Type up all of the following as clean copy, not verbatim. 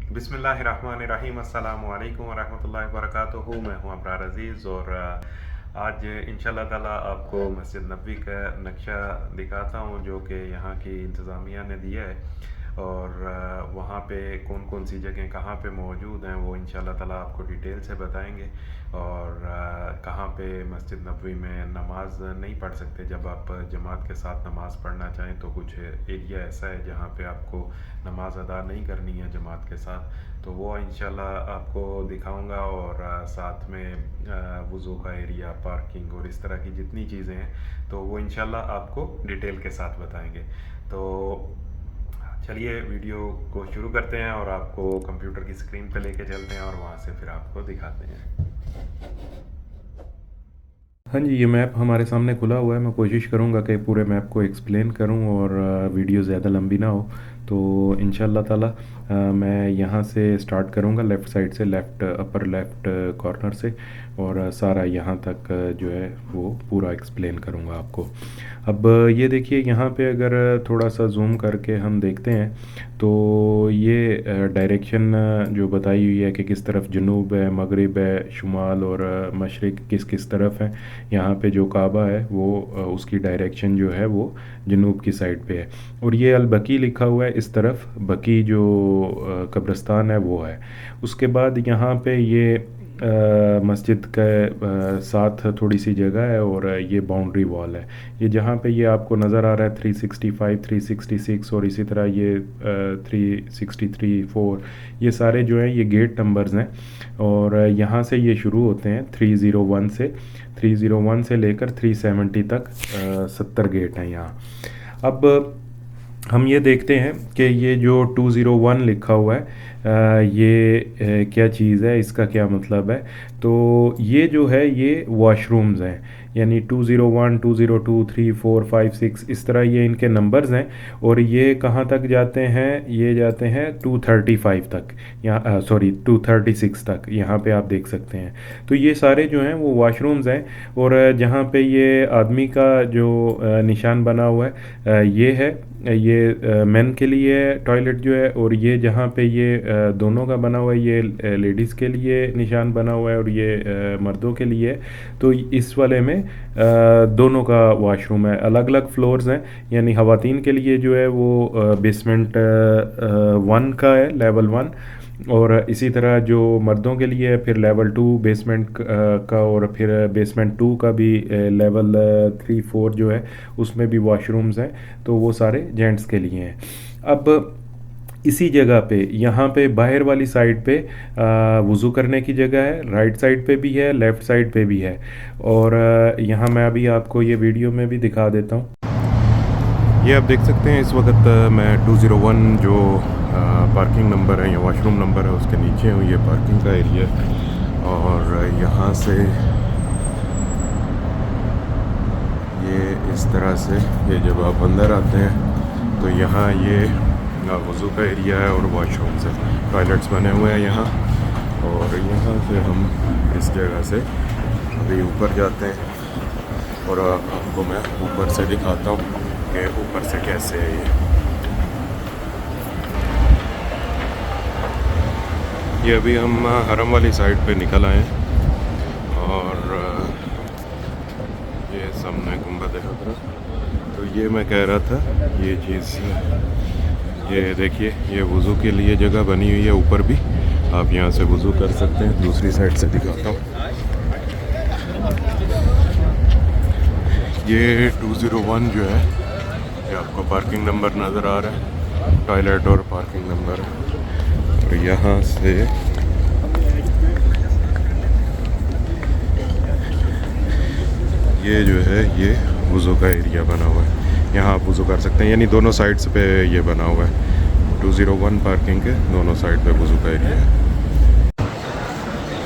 बिस्मिल्लाहिर्रहमानिर्रहीम अस्सलामु अलैकुम वरहमतुल्लाहि वबरकातुहू। मैं हूँ अबरार अज़ीज़ और आज इंशाल्लाह ताला आपको मस्जिद नबवी का नक्शा दिखाता हूँ जो कि यहाँ की इंतज़ामिया ने दिया है और वहाँ पे कौन कौन सी जगह कहाँ पे मौजूद हैं वो इंशाल्लाह ताला आपको डिटेल से बताएंगे। और कहाँ पे मस्जिद नबवी में नमाज नहीं पढ़ सकते, जब आप जमात के साथ नमाज़ पढ़ना चाहें तो कुछ एरिया ऐसा है जहाँ पे आपको नमाज अदा नहीं करनी है जमात के साथ, तो वो इंशाल्लाह आपको दिखाऊंगा। और साथ में वज़ू का एरिया, पार्किंग और इस तरह की जितनी चीज़ें हैं तो वो इंशाल्लाह आपको डिटेल के साथ बताएंगे। तो चलिए वीडियो को शुरू करते हैं और आपको कंप्यूटर की स्क्रीन पे लेके चलते हैं और वहाँ से फिर आपको दिखाते हैं। हाँ जी, ये मैप हमारे सामने खुला हुआ है। मैं कोशिश करूँगा कि पूरे मैप को एक्सप्लेन करूँ और वीडियो ज़्यादा लंबी ना हो। तो इंशाल्लाह ताला मैं यहाँ से स्टार्ट करूँगा, लेफ़्ट साइड से, लेफ़्ट अपर लेफ़्ट कॉर्नर से, और सारा यहाँ तक जो है वो पूरा एक्सप्लेन करूँगा आपको। अब ये देखिए, यहाँ पे अगर थोड़ा सा जूम करके हम देखते हैं तो ये डायरेक्शन जो बताई हुई है कि किस तरफ जनूब है, मगरिब है, शुमाल और मशरिक़ किस किस तरफ है। यहाँ पे जो काबा है वो उसकी डायरेक्शन जो है वो जनूब की साइड पे है। और ये अल बकी लिखा हुआ है, इस तरफ बकी जो कब्रिस्तान है वो है। उसके बाद यहाँ पे ये मस्जिद के साथ थोड़ी सी जगह है और ये बाउंड्री वॉल है। ये जहाँ पे ये आपको नज़र आ रहा है 365, 366 और इसी तरह ये 363, 4, ये सारे जो हैं ये गेट नंबर्स हैं। और यहाँ से ये शुरू होते हैं 301 से लेकर 370 तक 70 गेट हैं यहाँ। अब हम ये देखते हैं कि ये जो 201 लिखा हुआ है क्या चीज़ है, इसका क्या मतलब है। तो ये जो है ये वॉशरूम्स हैं, यानी 201, 202, 3, 4, 5, 6 इस तरह ये इनके नंबर्स हैं। और ये कहाँ तक जाते हैं, ये जाते हैं 235 तक, यहाँ सॉरी 236 तक, यहाँ पे आप देख सकते हैं। तो ये सारे जो हैं वो वॉशरूम्स हैं। और जहाँ पे ये आदमी का जो निशान बना हुआ है ये मेन के लिए टॉयलेट जो है, और ये जहाँ पे ये दोनों का बना हुआ है ये लेडीज़ के लिए निशान बना हुआ है और ये मर्दों के लिए है। तो इस वाले में दोनों का वॉशरूम है, अलग अलग फ्लोर्स हैं। यानी ख़वातीन के लिए जो है वो बेसमेंट 1 का है, लेवल 1, और इसी तरह जो मर्दों के लिए फिर लेवल 2 बेसमेंट का, और फिर बेसमेंट 2 का भी लेवल 3, 4 जो है उसमें भी वॉशरूम्स हैं। तो वो सारे जेंट्स के लिए हैं। अब इसी जगह पे यहाँ पे बाहर वाली साइड पे वज़ू करने की जगह है, राइट साइड पे भी है, लेफ़्ट साइड पे भी है। और यहाँ मैं अभी आपको ये वीडियो में भी दिखा देता हूँ। ये आप देख सकते हैं इस वक्त मैं 201 जो पार्किंग नंबर है या वॉशरूम नंबर है उसके नीचे हूँ। ये पार्किंग का एरिया है और यहाँ से ये इस तरह से ये जब आप अंदर आते हैं तो यहाँ ये वज़ू का एरिया है और वॉशरूम से टॉयलेट्स बने हुए हैं यहाँ। और यहाँ से हम इस जगह से अभी ऊपर जाते हैं और आपको मैं ऊपर से दिखाता हूँ कि ऊपर से कैसे है ये अभी हम हरम वाली साइड पे निकल आए हैं और ये सामने गुंबद है खतरा। तो ये मैं कह रहा था, ये चीज़ ये देखिए, ये वज़ू के लिए जगह बनी हुई है ऊपर भी, आप यहाँ से वज़ू कर सकते हैं। दूसरी साइड से दिखाता हूँ, ये 201 जो है ये आपको पार्किंग नंबर नज़र आ रहा है, टॉयलेट और पार्किंग नंबर। और यहाँ से ये जो है ये वज़ू का एरिया बना हुआ है, यहाँ आप वज़ू कर सकते हैं। यानी दोनों साइड्स पे ये बना हुआ है, 201 पार्किंग के दोनों साइड पे वज़ू का एरिया है।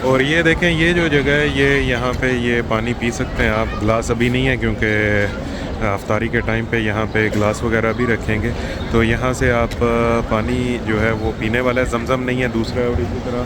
और ये देखें, ये जो जगह है ये यहाँ पे ये पानी पी सकते हैं आप। ग्लास अभी नहीं है क्योंकि अफ्तारी के टाइम पे यहाँ पे ग्लास वगैरह भी रखेंगे। तो यहाँ से आप पानी जो है वो पीने वाला है, जमज़म नहीं है दूसरा। और इसी तरह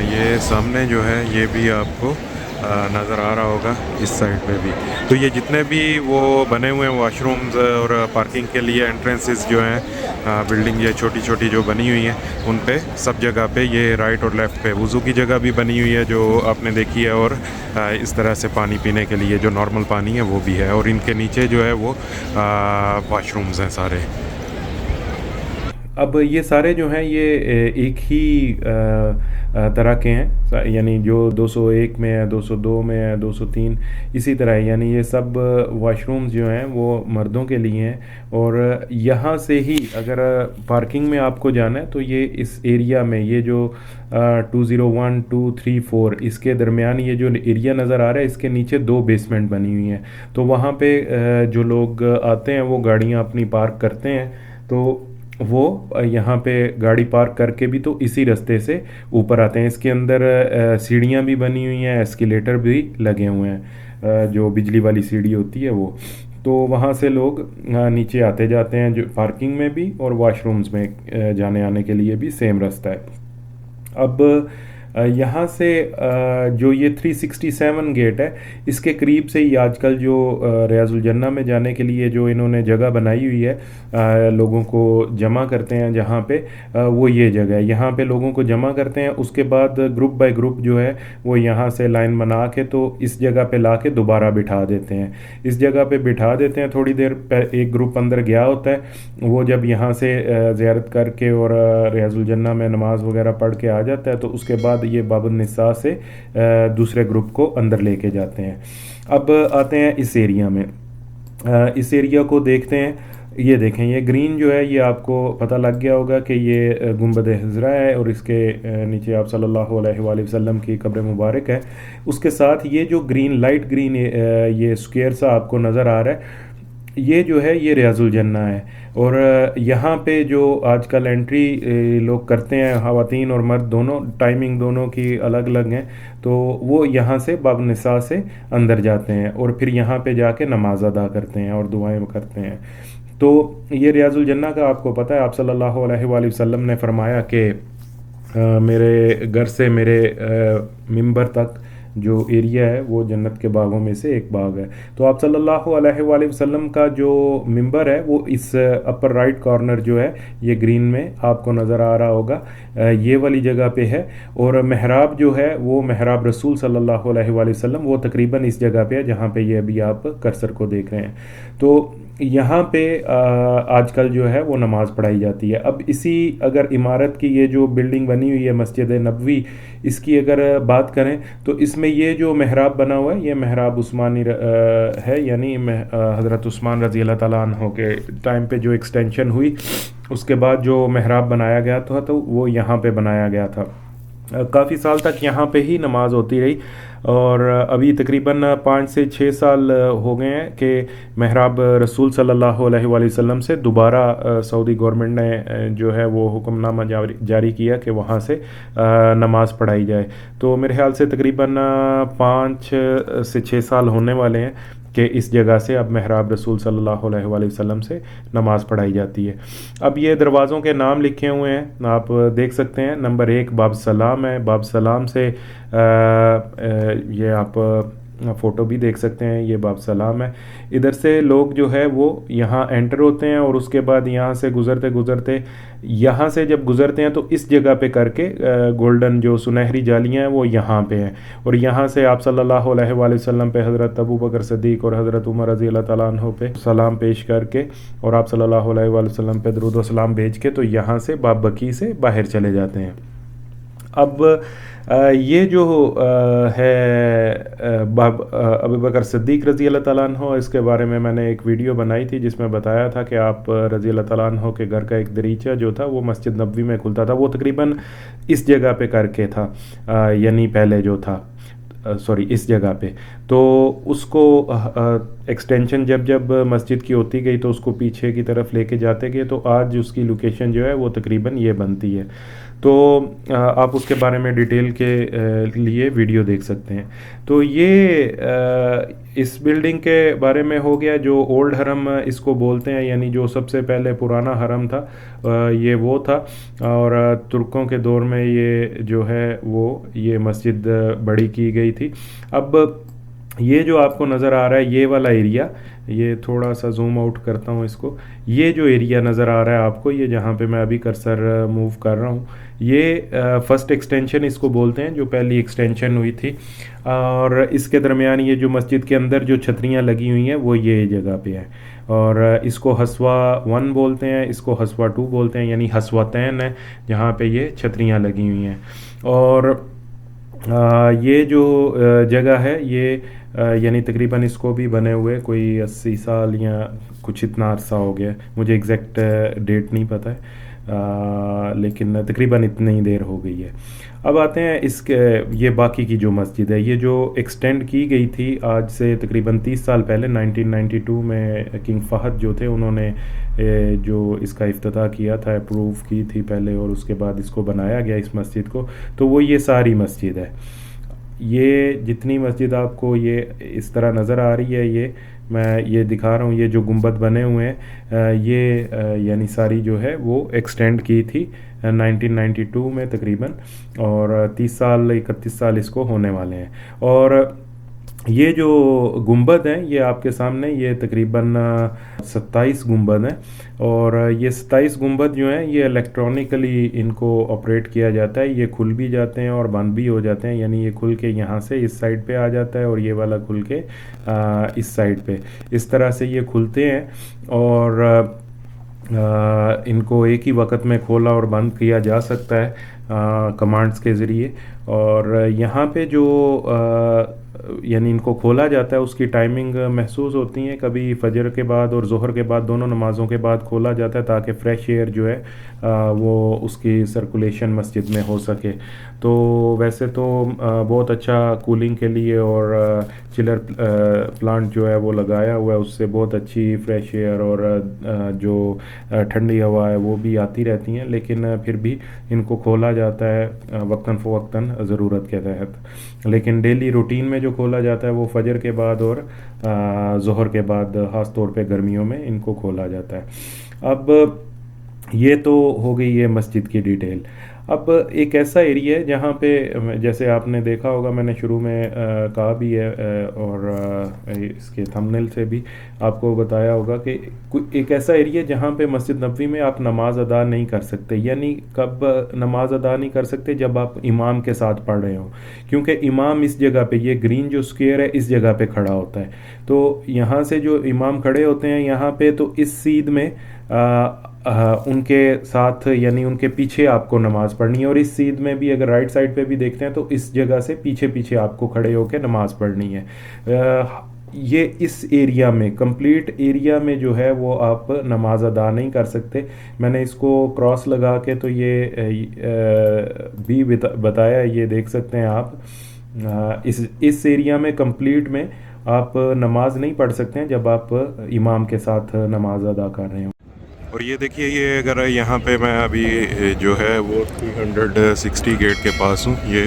ये सामने जो है ये भी आपको नज़र आ रहा होगा इस साइड पे भी। तो ये जितने भी वो बने हुए हैं वाश रूम्स और पार्किंग के लिए एंट्रेंसेस जो हैं बिल्डिंग ये छोटी छोटी जो बनी हुई हैं उन पे सब जगह पे ये राइट और लेफ़्ट पे वज़ू की जगह भी बनी हुई है जो आपने देखी है, और इस तरह से पानी पीने के लिए जो नॉर्मल पानी है वो भी है, और इनके नीचे जो है वो वाशरूम्स हैं सारे। अब ये सारे जो हैं ये एक ही तरह के हैं, यानी जो 201 में है, 202 में है, 203 इसी तरह है, यानी ये सब वाशरूम्स जो हैं वो मर्दों के लिए हैं। और यहाँ से ही अगर पार्किंग में आपको जाना है तो ये इस एरिया में ये जो 201, 2, 3, 4 इसके दरमियान ये जो एरिया नज़र आ रहा है इसके नीचे 2 बेसमेंट बनी हुई हैं। तो वहाँ पे जो लोग आते हैं वो गाड़ियाँ अपनी पार्क करते हैं, तो वो यहाँ पे गाड़ी पार्क करके भी तो इसी रास्ते से ऊपर आते हैं। इसके अंदर सीढ़ियाँ भी बनी हुई हैं, एस्केलेटर भी लगे हुए हैं, जो बिजली वाली सीढ़ी होती है वो। तो वहाँ से लोग नीचे आते जाते हैं, जो पार्किंग में भी और वॉशरूम्स में जाने आने के लिए भी सेम रास्ता है। अब यहाँ से जो ये 367 गेट है इसके करीब से ही आजकल जो रियाजुल जन्ना में जाने के लिए जो इन्होंने जगह बनाई हुई है, लोगों को जमा करते हैं जहाँ पे, वो ये जगह है। यहाँ पे लोगों को जमा करते हैं, उसके बाद ग्रुप बाय ग्रुप जो है वो यहाँ से लाइन बना के तो इस जगह पे ला के दोबारा बिठा देते हैं। इस जगह पे बिठा देते हैं, थोड़ी देर एक ग्रुप अंदर गया होता है, वो जब यहाँ से ज़ियारत करके और रियाजुल जन्ना में नमाज वगैरह पढ़ के आ जाता है तो उसके बाद ये बाबुन निसा से दूसरे ग्रुप को अंदर लेके जाते हैं। अब आते हैं इस एरिया में, इस एरिया को देखते हैं। ये देखें, ये ग्रीन जो है ये आपको पता लग गया होगा कि ये गुंबद हिजरा है और इसके नीचे आप सल्लल्लाहु अलैहि वसल्लम की कब्र मुबारक है। उसके साथ ये जो ग्रीन, लाइट ग्रीन ये स्क्वायर सा आपको नज़र आ रहा है, ये जो है ये रियाजुल जन्ना है। और यहाँ पे जो आजकल एंट्री लोग करते हैं, ख़वातीन और मर्द दोनों, टाइमिंग दोनों की अलग अलग हैं, तो वो यहाँ से बाब निसा से अंदर जाते हैं और फिर यहाँ पे जाके नमाज अदा करते हैं और दुआएं करते हैं। तो ये रियाजुल जन्ना का आपको पता है, आप सल्लल्लाहु अलैहि वसल्लम ने फरमाया कि मेरे घर से मेरे मिंबर तक जो एरिया है वो जन्नत के बागों में से एक बाग है। तो आप सल्लल्लाहु अलैहि वसल्लम का जो मिंबर है वो इस अपर राइट कॉर्नर जो है ये ग्रीन में आपको नज़र आ रहा होगा, ये वाली जगह पे है। और महराब जो है वो महराब रसूल सल्लल्लाहु अलैहि वसल्लम वो तकरीबन इस जगह पे है जहाँ पे ये अभी आप कर्सर को देख रहे हैं। तो यहाँ पे आजकल जो है वो नमाज़ पढ़ाई जाती है। अब इसी अगर इमारत की ये जो बिल्डिंग बनी हुई है मस्जिद नबवी, इसकी अगर बात करें तो इसमें ये जो महराब बना हुआ है ये महराब उस्मानी है, यानी हज़रत उस्मान रज़ी अल्लाह ताला अन्हो के टाइम पे जो एक्सटेंशन हुई उसके बाद जो महराब बनाया गया था तो वो यहाँ पे बनाया गया था। काफ़ी साल तक यहाँ पे ही नमाज होती रही और अभी तकरीबन 5 से 6 साल हो गए हैं कि महराब रसूल सल्लल्लाहु अलैहि वसल्लम से दोबारा सऊदी गवर्नमेंट ने जो है वो हुक्मनामा जारी किया कि वहाँ से नमाज़ पढ़ाई जाए। तो मेरे ख्याल से तकरीबन 5 से 6 साल होने वाले हैं कि इस जगह से अब महराब रसूल सल्लल्लाहु अलैहि वसल्लम से नमाज़ पढ़ाई जाती है। अब ये दरवाज़ों के नाम लिखे हुए हैं, आप देख सकते हैं। नंबर 1 बाब सलाम है, बाब सलाम से ये आप फ़ोटो भी देख सकते हैं, ये बाब सलाम है। इधर से लोग जो है वो यहाँ एंटर होते हैं और उसके बाद यहाँ से गुज़रते गुज़रते, यहाँ से जब गुज़रते हैं तो इस जगह पे करके गोल्डन जो सुनहरी जालियाँ हैं वो यहाँ पे हैं और यहाँ से आप सल्लल्लाहु अलैहि वसल्लम पे हज़रत अबू बकर सिद्दीक़ और हज़रत उमर रज़ी अल्लाह ताला अन्हु पे सलाम पेश करके और आप सल्लल्लाहु अलैहि वसल्लम पे दरूद व सलाम भेज के तो यहाँ से बाब बकी से बाहर चले जाते हैं। अब ये जो है बाब अबू बकर सिद्दीक़ रज़ी अल्लाह ताला अन्हु, इसके बारे में मैंने एक वीडियो बनाई थी जिसमें बताया था कि आप रज़ी अल्लाह ताला अन्हु के घर का एक दरीचा जो था वो मस्जिद नबवी में खुलता था, वो तकरीबन इस जगह पे करके था, यानी पहले जो था सॉरी इस जगह पे। तो उसको एक्सटेंशन जब जब मस्जिद की होती गई तो उसको पीछे की तरफ लेके जाते गए, तो आज उसकी लोकेशन जो है वो तकरीबन ये बनती है। तो आप उसके बारे में डिटेल के लिए वीडियो देख सकते हैं। तो ये इस बिल्डिंग के बारे में हो गया, जो ओल्ड हरम इसको बोलते हैं, यानी जो सबसे पहले पुराना हरम था ये वो था। और तुर्कों के दौर में ये जो है वो ये मस्जिद बड़ी की गई थी। अब ये जो आपको नज़र आ रहा है ये वाला एरिया, ये थोड़ा सा जूम आउट करता हूँ इसको, ये जो एरिया नज़र आ रहा है आपको, ये जहाँ पे मैं अभी कर्सर मूव कर रहा हूँ, ये फर्स्ट एक्सटेंशन इसको बोलते हैं, जो पहली एक्सटेंशन हुई थी। और इसके दरमियान ये जो मस्जिद के अंदर जो छतरियाँ लगी हुई हैं वो ये जगह पे है। और इसको हसवा 1 बोलते हैं, इसको हसवा 2 बोलते हैं, यानी हसवातैन है जहाँ पे ये छतरियाँ लगी हुई हैं। और ये जो जगह है ये यानी तकरीबन इसको भी बने हुए कोई 80 साल या कुछ इतना अरसा हो गया, मुझे एग्जैक्ट डेट नहीं पता है, लेकिन तकरीबन इतनी ही देर हो गई है। अब आते हैं इसके, ये बाकी की जो मस्जिद है, ये जो एक्सटेंड की गई थी आज से तकरीबन 30 साल पहले 1992 में किंग फहद जो थे उन्होंने जो इसका इफ्तिताह किया था, अप्रूव की थी पहले, और उसके बाद इसको बनाया गया इस मस्जिद को। तो वो ये सारी मस्जिद है, ये जितनी मस्जिद आपको ये इस तरह नज़र आ रही है, ये मैं ये दिखा रहा हूँ, ये जो गुंबद बने हुए हैं ये यानी सारी जो है वो एक्सटेंड की थी 1992 में तकरीबन, और 30 साल 31 साल इसको होने वाले हैं। और ये जो गुंबद हैं ये आपके सामने, ये तकरीबन 27 गुंबद हैं। और ये 27 गुंबद जो हैं ये इलेक्ट्रॉनिकली इनको ऑपरेट किया जाता है, ये खुल भी जाते हैं और बंद भी हो जाते हैं, यानी ये खुल के यहाँ से इस साइड पे आ जाता है और ये वाला खुल के इस साइड पे, इस तरह से ये खुलते हैं। और इनको एक ही वक्त में खोला और बंद किया जा सकता है कमांड्स के ज़रिए। और यहाँ पे जो यानी इनको खोला जाता है उसकी टाइमिंग महसूस होती है, कभी फजर के बाद और ज़ोहर के बाद, दोनों नमाज़ों के बाद खोला जाता है ताकि फ़्रेश एयर जो है वो उसकी सर्कुलेशन मस्जिद में हो सके। तो वैसे तो बहुत अच्छा कूलिंग के लिए और चिलर प्लांट जो है वो लगाया हुआ है, उससे बहुत अच्छी फ्रेश एयर और जो ठंडी हवा है वो भी आती रहती हैं, लेकिन फिर भी इनको खोला जाता है वक्तन फ़वक्तन ज़रूरत के तहत। लेकिन डेली रूटीन में जो खोला जाता है वो फजर के बाद और ज़ोहर के बाद, ख़ास तौर पे गर्मियों में इनको खोला जाता है। अब ये तो हो गई ये मस्जिद की डिटेल। अब एक ऐसा एरिया है जहाँ पे जैसे आपने देखा होगा, मैंने शुरू में कहा भी है और इसके थंबनेल से भी आपको बताया होगा कि एक ऐसा एरिया जहाँ पे मस्जिद नबवी में आप नमाज अदा नहीं कर सकते। यानी कब नमाज अदा नहीं कर सकते? जब आप इमाम के साथ पढ़ रहे हो, क्योंकि इमाम इस जगह पे, ये ग्रीन जो स्क्वायर है इस जगह पे खड़ा होता है। तो यहाँ से जो इमाम खड़े होते हैं यहाँ पे, तो इस सीध में उनके साथ यानी उनके पीछे आपको नमाज़ पढ़नी है। और इस सीध में भी अगर राइट साइड पे भी देखते हैं तो इस जगह से पीछे पीछे आपको खड़े होकर नमाज़ पढ़नी है। ये इस एरिया में, कंप्लीट एरिया में जो है वो आप नमाज अदा नहीं कर सकते। मैंने इसको क्रॉस लगा के तो ये भी बताया, ये देख सकते हैं आप। इस एरिया में कंप्लीट में आप नमाज नहीं पढ़ सकते हैं जब आप इमाम के साथ नमाज अदा कर रहे हो। और ये देखिए, ये अगर यहाँ पे मैं अभी जो है वो 360 गेट के पास हूँ, ये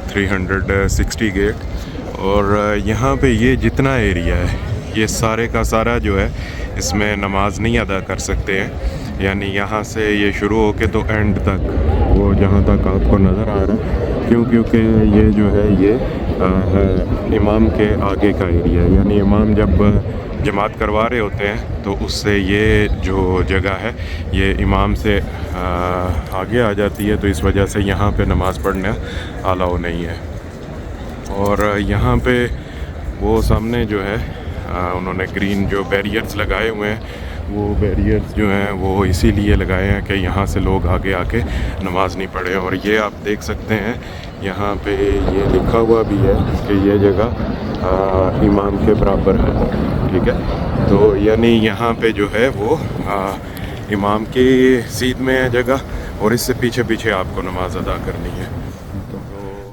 360 गेट। और यहाँ पे ये जितना एरिया है ये सारे का सारा जो है इसमें नमाज नहीं अदा कर सकते हैं। यानी यहाँ से ये शुरू होके तो एंड तक, वो जहाँ तक आपको नज़र आ रहा है, क्योंकि ये जो है ये इमाम के आगे का एरिया है। यानी इमाम जब जमात करवा रहे होते हैं तो उससे ये जो जगह है ये इमाम से आगे आ जाती है, तो इस वजह से यहाँ पे नमाज़ पढ़ना अलाउ नहीं है। और यहाँ पे वो सामने जो है उन्होंने ग्रीन जो बैरियर्स लगाए हुए हैं, वो बैरियर्स जो हैं वो इसीलिए लगाए हैं कि यहाँ से लोग आगे आके नमाज नहीं पढ़े। और ये आप देख सकते हैं यहाँ पे ये लिखा हुआ भी है कि ये जगह इमाम के बराबर है, ठीक है। तो यानी यहाँ पे जो है वो इमाम की सीध में है जगह, और इससे पीछे पीछे आपको नमाज अदा करनी है। तो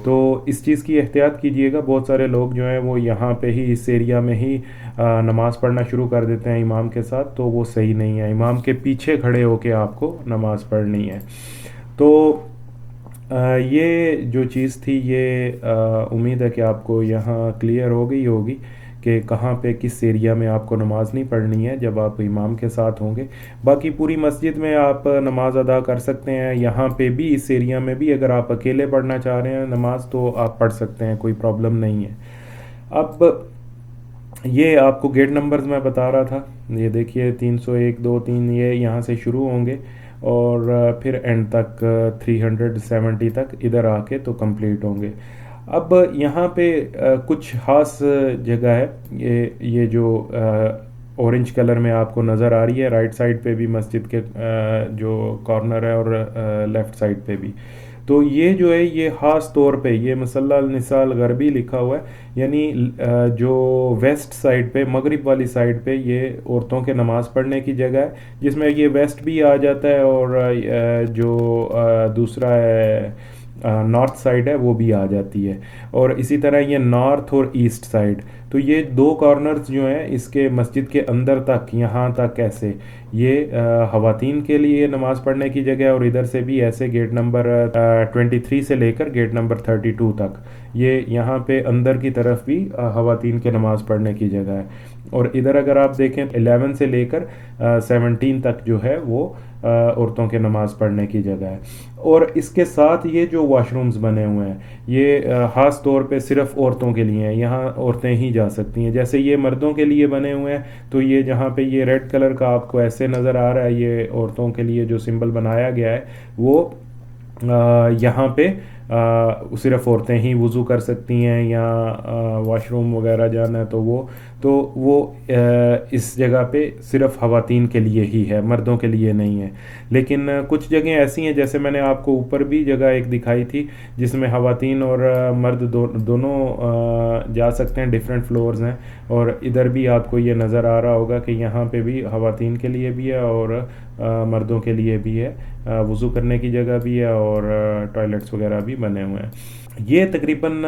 تو اس چیز کی احتیاط کیجیے گا. بہت سارے لوگ جو ہیں وہ یہاں پہ ہی اس ایریا میں ہی نماز پڑھنا شروع کر دیتے ہیں امام کے ساتھ, تو وہ صحیح نہیں ہے. امام کے پیچھے کھڑے ہو کے آپ کو نماز پڑھنی ہے. تو یہ جو چیز تھی یہ امید ہے کہ آپ کو یہاں کلیئر ہو گئی ہوگی کہ کہاں پہ کس ایریا میں آپ کو نماز نہیں پڑھنی ہے جب آپ امام کے ساتھ ہوں گے. باقی پوری مسجد میں آپ نماز ادا کر سکتے ہیں. یہاں پہ بھی اس ایریا میں بھی اگر آپ اکیلے پڑھنا چاہ رہے ہیں نماز تو آپ پڑھ سکتے ہیں, کوئی پرابلم نہیں ہے. اب یہ آپ کو گیٹ نمبرز میں بتا رہا تھا, یہ دیکھیے 301 2 3 یہ یہاں سے شروع ہوں گے اور پھر اینڈ تک 370 تک ادھر آ کے تو کمپلیٹ ہوں گے. اب یہاں پہ کچھ خاص جگہ ہے, یہ جو اورنج کلر میں آپ کو نظر آ رہی ہے رائٹ سائڈ پہ بھی مسجد کے جو کارنر ہے اور لیفٹ سائڈ پہ بھی, تو یہ جو ہے یہ خاص طور پہ یہ مصلی النساء الغربی لکھا ہوا ہے, یعنی جو ویسٹ سائڈ پہ مغرب والی سائڈ پہ یہ عورتوں کے نماز پڑھنے کی جگہ ہے, جس میں یہ ویسٹ بھی آ جاتا ہے اور جو دوسرا ہے نارتھ سائڈ ہے وہ بھی آ جاتی ہے, اور اسی طرح یہ نارتھ اور ایسٹ سائڈ. تو یہ دو کارنرز جو ہیں اس کے مسجد کے اندر تک یہاں تک ایسے یہ خواتین کے لیے نماز پڑھنے کی جگہ ہے, اور ادھر سے بھی ایسے گیٹ نمبر 23 سے لے کر گیٹ نمبر 32 تک یہ یہاں پہ اندر کی طرف بھی خواتین کے نماز پڑھنے کی جگہ ہے. اور ادھر اگر آپ دیکھیں 11 سے لے کر 17 تک جو ہے وہ عورتوں کے نماز پڑھنے کی جگہ ہے. اور اس کے ساتھ یہ جو واش رومز بنے ہوئے ہیں یہ خاص طور پہ صرف عورتوں کے لیے ہیں, یہاں عورتیں ہی جا سکتی ہیں. جیسے یہ مردوں کے لیے بنے ہوئے ہیں تو یہ جہاں پہ یہ ریڈ کلر کا آپ کو ایسے نظر آ رہا ہے یہ عورتوں کے لیے جو سمبل بنایا گیا ہے وہ یہاں پہ صرف عورتیں ہی وضو کر سکتی ہیں یا واش روم وغیرہ جانا ہے تو وہ اس جگہ پہ صرف خواتین کے لیے ہی ہے, مردوں کے لیے نہیں ہے. لیکن کچھ جگہیں ایسی ہیں جیسے میں نے آپ کو اوپر بھی جگہ ایک دکھائی تھی جس میں خواتین اور مرد دونوں جا سکتے ہیں, ڈیفرنٹ فلورز ہیں, اور ادھر بھی آپ کو یہ نظر آ رہا ہوگا کہ یہاں پہ بھی خواتین کے لیے بھی ہے اور مردوں کے لیے بھی ہے, وضو کرنے کی جگہ بھی ہے اور ٹوائلٹس وغیرہ بھی بنے ہوئے ہیں. یہ تقریباً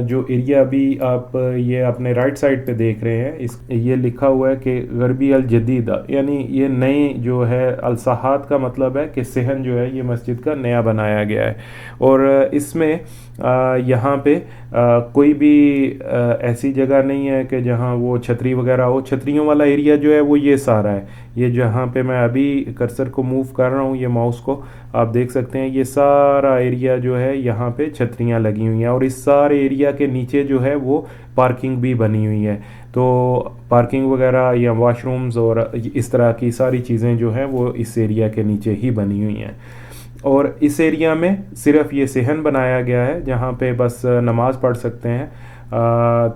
جو ایریا ابھی آپ یہ اپنے رائٹ سائڈ پہ دیکھ رہے ہیں یہ لکھا ہوا ہے کہ غربی الجدیدہ, یعنی یہ نئی جو ہے الصحات کا مطلب ہے کہ صحن جو ہے یہ مسجد کا نیا بنایا گیا ہے. اور اس میں یہاں پہ کوئی بھی ایسی جگہ نہیں ہے کہ جہاں وہ چھتری وغیرہ ہو. چھتریوں والا ایریا جو ہے وہ یہ سارا ہے, یہ جہاں پہ میں ابھی کرسر کو موو کر رہا ہوں یہ ماؤس کو آپ دیکھ سکتے ہیں یہ سارا ایریا جو ہے یہاں پہ چھتریاں لگی ہوئی ہیں, اور اس سارے ایریا کے نیچے جو ہے وہ پارکنگ بھی بنی ہوئی ہے. تو پارکنگ وغیرہ یا واش رومز اور اس طرح کی ساری چیزیں جو ہیں وہ اس ایریا کے نیچے ہی بنی ہوئی ہیں. اور اس ایریا میں صرف یہ صحن بنایا گیا ہے جہاں پہ بس نماز پڑھ سکتے ہیں,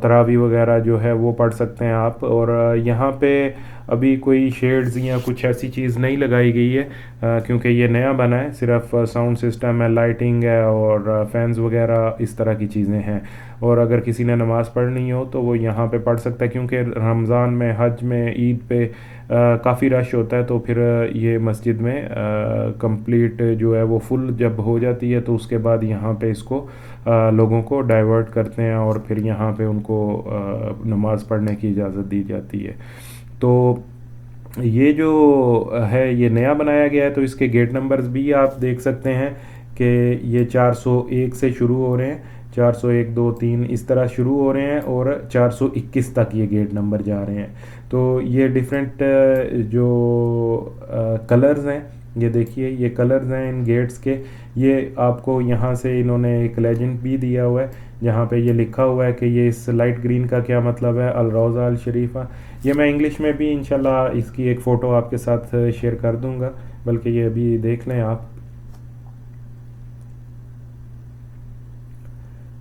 تراویح وغیرہ جو ہے وہ پڑھ سکتے ہیں آپ. اور یہاں پہ ابھی کوئی شیڈز یا کچھ ایسی چیز نہیں لگائی گئی ہے کیونکہ یہ نیا بنا ہے, صرف ساؤنڈ سسٹم ہے, لائٹنگ ہے اور فینز وغیرہ اس طرح کی چیزیں ہیں. اور اگر کسی نے نماز پڑھنی ہو تو وہ یہاں پہ پڑھ سکتا ہے, کیونکہ رمضان میں, حج میں, عید پہ کافی رش ہوتا ہے, تو پھر یہ مسجد میں کمپلیٹ جو ہے وہ فل جب ہو جاتی ہے تو اس کے بعد یہاں پہ اس کو لوگوں کو ڈائیورٹ کرتے ہیں اور پھر یہاں پہ ان کو نماز پڑھنے کی اجازت دی جاتی ہے. تو یہ جو ہے یہ نیا بنایا گیا ہے, تو اس کے گیٹ نمبرز بھی آپ دیکھ سکتے ہیں کہ یہ 401 سے شروع ہو رہے ہیں, 401 2 3 اس طرح شروع ہو رہے ہیں اور 421 تک یہ گیٹ نمبر جا رہے ہیں. تو یہ ڈیفرنٹ جو کلرز ہیں یہ دیکھیے یہ کلرز ہیں ان گیٹس کے, یہ آپ کو یہاں سے انہوں نے ایک لیجنڈ بھی دیا ہوا ہے جہاں پہ یہ لکھا ہوا ہے کہ یہ اس لائٹ گرین کا کیا مطلب ہے, الروضہ الشریفہ. یہ میں انگلش میں بھی انشاءاللہ اس کی ایک فوٹو آپ کے ساتھ شیئر کر دوں گا, بلکہ یہ ابھی دیکھ لیں آپ.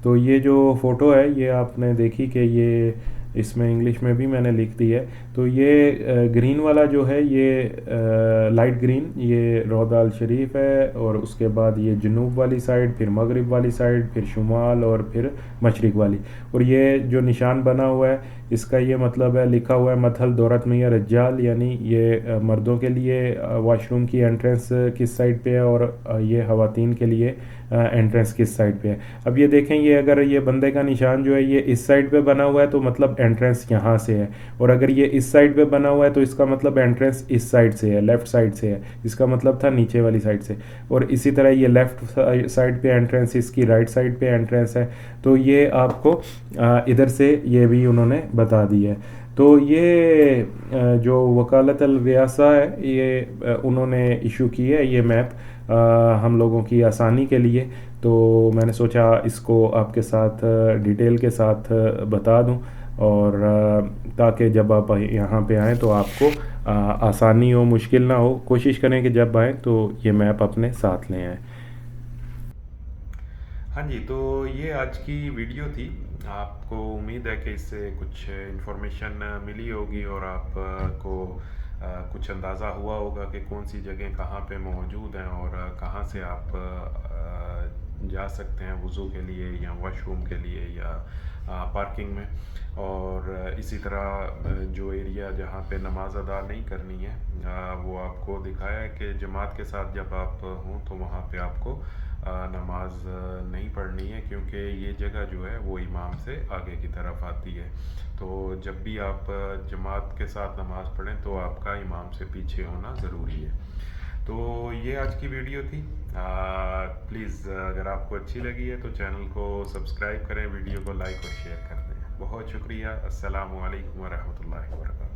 تو یہ جو فوٹو ہے یہ آپ نے دیکھی کہ یہ اس میں انگلش میں بھی میں نے لکھ دی ہے. تو یہ گرین والا جو ہے یہ لائٹ گرین یہ روضہ الشریف ہے، اور اس کے بعد یہ جنوب والی سائڈ، پھر مغرب والی سائڈ، پھر شمال، اور پھر مشرق والی. اور یہ جو نشان بنا ہوا ہے اس کا یہ مطلب ہے، لکھا ہوا ہے مدخل دورت میاں رجال، یعنی یہ مردوں کے لیے واش روم کی انٹرنس کس سائڈ پہ ہے، اور یہ خواتین کے لیے انٹرنس کس سائڈ پہ ہے. اب یہ دیکھیں، یہ اگر یہ بندے کا نشان جو ہے یہ اس سائڈ پہ بنا ہوا ہے تو مطلب انٹرنس یہاں سے ہے، اور اگر یہ اس سائڈ پہ بنا ہوا ہے تو اس کا مطلب انٹرنس اس سائڈ سے ہے، لیفٹ سائڈ سے ہے. اس کا مطلب تھا نیچے والی سائڈ سے. اور اسی طرح یہ لیفٹ سائڈ پہ انٹرنس، اس کی رائٹ سائڈ پہ انٹرنس ہے. تو یہ آپ کو ادھر سے یہ بھی انہوں نے بتا دی ہے. تو یہ جو وکالت الریاسہ ہے یہ انہوں نے ایشو کی ہے یہ میپ ہم لوگوں کی آسانی کے لیے. تو میں نے سوچا اس کو آپ کے ساتھ ڈیٹیل کے ساتھ بتا دوں، اور تاکہ جب آپ یہاں پہ آئیں تو آپ کو آسانی ہو، مشکل نہ ہو. کوشش کریں کہ جب آئیں تو یہ میپ اپنے ساتھ لے آئیں. ہاں جی، تو یہ آج کی ویڈیو تھی. آپ کو امید ہے کہ اس سے کچھ انفارمیشن ملی ہوگی، اور آپ کو کچھ اندازہ ہوا ہوگا کہ کون سی جگہیں کہاں پہ موجود ہیں، اور کہاں سے آپ جا سکتے ہیں وضو کے لیے، یا واش روم کے لیے، یا پارکنگ میں. اور اسی طرح جو ایریا جہاں پہ نماز ادا نہیں کرنی ہے وہ آپ کو دکھایا ہے کہ جماعت کے ساتھ جب آپ ہوں تو وہاں پہ آپ کو نماز نہیں پڑھنی ہے، کیونکہ یہ جگہ جو ہے وہ امام سے آگے کی طرف آتی ہے. تو جب بھی آپ جماعت کے ساتھ نماز پڑھیں تو آپ کا امام سے پیچھے ہونا ضروری ہے. تو یہ آج کی ویڈیو تھی. پلیز اگر آپ کو اچھی لگی ہے تو چینل کو سبسکرائب کریں، ویڈیو کو لائک اور شیئر کر دیں. بہت شکریہ. السلام علیکم ورحمۃ اللہ وبرکاتہ.